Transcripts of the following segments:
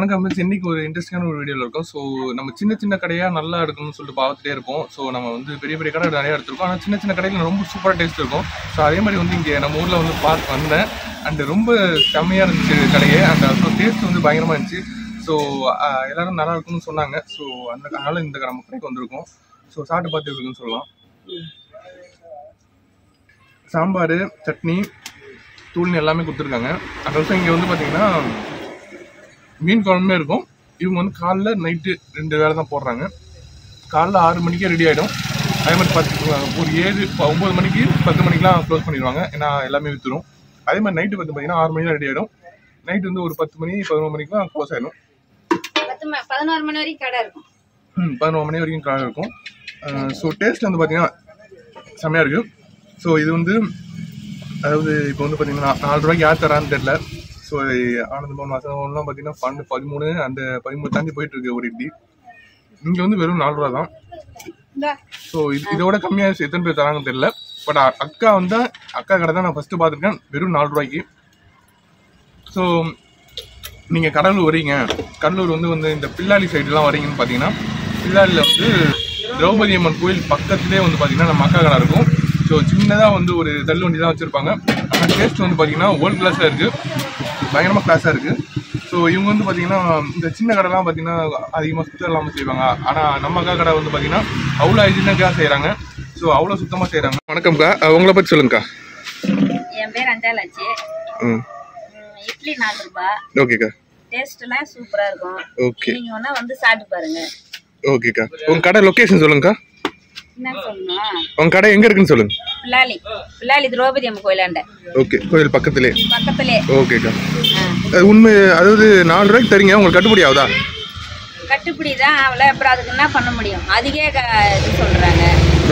வணக்கம். இன்னைக்கு ஒரு இன்ட்ரெஸ்டிங்கான ஒரு வீடியோவில் இருக்கும். ஸோ நம்ம சின்ன சின்ன கடையாக நல்லா இருக்குன்னு சொல்லிட்டு பார்த்துட்டே இருப்போம். ஸோ நம்ம வந்து பெரிய பெரிய கடை நிறையா எடுத்துருக்கோம். ஆனால் சின்ன சின்ன கடையில் ரொம்ப சூப்பராக டேஸ்ட் இருக்கும். ஸோ அதே மாதிரி வந்து இங்கே நம்ம ஊரில் வந்து பார்த்து வந்தேன். அண்டு ரொம்ப செம்மையாக இருந்துச்சு கடையே. அந்த ஸோ டேஸ்ட் வந்து பயங்கரமாக இருந்துச்சு. ஸோ எல்லோரும் நல்லா இருக்குன்னு சொன்னாங்க. ஸோ அதனால இந்த நம்ம கடைக்கு வந்திருக்கோம். ஸோ சாப்பிட்டு பார்த்து இருக்குன்னு சொல்லலாம். சாம்பார், சட்னி, தூள்னு எல்லாமே கொடுத்துருக்காங்க. அந்த வருஷம் இங்கே வந்து பார்த்தீங்கன்னா மீன் குழம்புமே இருக்கும். இவங்க வந்து காலைல நைட்டு 2 வேலை தான் போடுறாங்க. காலைல 6 மணிக்கே ரெடி ஆகிடும். அதே மாதிரி ஒரு 9 மணிக்கு 10 மணிக்கெலாம் க்ளோஸ் பண்ணிடுவாங்க. ஏன்னா எல்லாமே விற்றுரும். அதே மாதிரி நைட்டு பார்த்தீங்கன்னா 6 மணி தான் ரெடி ஆகிடும். நைட்டு வந்து ஒரு 10 மணி 11 மணிக்கெலாம் க்ளோஸ் ஆகிடும். 11 மணி வரைக்கும் கடை இருக்கும். 11 மணி வரைக்கும் கடை இருக்கும். ஸோ டேஸ்ட் வந்து பார்த்தீங்கன்னா செம்மையாக இருக்குது. ஸோ இது வந்து அதாவது இப்போ வந்து பார்த்தீங்கன்னா 4 ரூபாய்க்கு யார் தரான்னு தெரியல. ஸோ ஆனந்த பவன் மாதம்லாம் பார்த்தீங்கன்னா 12, 13 அந்த 13 தாண்டி போயிட்டு இருக்கு ஒரு இட்லி. இங்கே வந்து வெறும் 4 ரூபா தான். ஸோ இதோட கம்மியாக எத்தனை பேர் தராங்கன்னு தெரியல. பட் அக்கா கடை தான் நான் ஃபஸ்ட்டு பார்த்துருக்கேன் வெறும் 4 ரூபாய்க்கு. ஸோ நீங்கள் கடலூர் வரீங்க, கடலூர் வந்து இந்த பில்லாளி சைடுலாம் வரீங்கன்னு பார்த்தீங்கன்னா பில்லாளியில் வந்து திரௌபதி அம்மன் கோயில் பக்கத்துலேயே வந்து பார்த்தீங்கன்னா நம்ம அக்கா கடை இருக்கும். ஸோ சின்னதாக வந்து ஒரு தள்ளு வண்டி தான் வச்சுருப்பாங்க. ஆனால் டேஸ்ட் வந்து பார்த்தீங்கன்னா வேர்ல்டு கிளாஸாக இருக்குது, பயங்கரமாக கிளாஸாக இருக்குது. ஸோ இவங்க வந்து பார்த்தீங்கன்னா இந்த சின்ன கடைலாம் பார்த்தீங்கன்னா அதிகமாக சுத்தம் இல்லாமல் செய்வாங்க. ஆனால் நம்ம அக்கா கடை வந்து பார்த்தீங்கன்னா அவ்வளோ ஹைஜீனிக்காக செய்கிறாங்க. ஸோ அவ்வளோ சுத்தமாக செய்கிறாங்க. வணக்கம்க்கா, உங்களை பற்றி சொல்லுங்கக்கா. என் பேர் அஞ்சாலாச்சு. இட்லி 4 ரூபாய். ஓகேக்கா. டேஸ்ட்லாம் சூப்பராக இருக்கும். ஓகே, நீங்கள் வேணா வந்து சாப்பிட்டு பாருங்க. ஓகேக்கா. உங்கள் கடை லொக்கேஷன் சொல்லுங்கக்கா. என்ன சொல்லணும்? உங்கள் கடை எங்கே இருக்குன்னு சொல்லுங்க. பிள்ளாளி திரௌபதி அம்மன் கோயிலாண்ட. ஓகே, கோயில் பக்கத்திலே. ஓகேக்கா. உண்மை அதாவது 4 ரூபாய்க்கு தரீங்க, உங்களுக்கு கட்டுப்படி ஆகுதா? கட்டுப்படி தான் அவ்வளோ. அப்புறம் அதுக்கு என்ன பண்ண முடியும்? அதுக்கே இது சொல்கிறாங்க.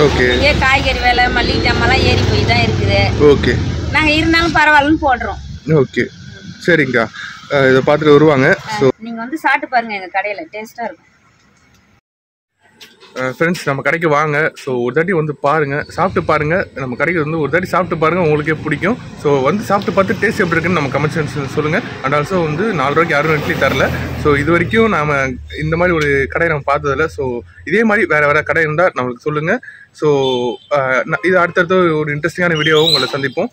ஓகே. இதே காய்கறி விலை மல்லிகை ஜாமெல்லாம் ஏறி போய் தான் இருக்குது. ஓகே. நாங்கள் இருந்தாலும் பரவாயில்லன்னு போடுறோம். ஓகே, சரிங்கக்கா. இதை பார்த்துட்டு வருவாங்க. ஸோ நீங்கள் வந்து சாப்பிட்டு பாருங்கள் எங்கள் கடையில், டேஸ்ட்டாக இருக்கும். ஃப்ரெண்ட்ஸ், நம்ம கடைக்கு வாங்க. ஸோ ஒரு தாட்டி வந்து பாருங்கள், சாப்பிட்டு பாருங்கள். நம்ம கடைக்கு வந்து ஒரு தாட்டி சாப்பிட்டு பாருங்கள், உங்களுக்கே பிடிக்கும். ஸோ வந்து சாப்பிட்டு பார்த்து டேஸ்ட் எப்படி இருக்குன்னு நம்ம கமெண்ட் செக்ஷன் சொல்லுங்கள். அண்ட் ஆல்சோ வந்து 4 ரூபாய்க்கு யாரும் இட்லி தரல. ஸோ இது வரைக்கும் நாம் இந்த மாதிரி ஒரு கடையை நம்ம பார்த்ததில்ல. ஸோ இதே மாதிரி வேறு கடை இருந்தால் நம்மளுக்கு சொல்லுங்கள். ஸோ இது அடுத்தடுத்த ஒரு இன்ட்ரெஸ்டிங்கான வீடியோவும் உங்களை சந்திப்போம்.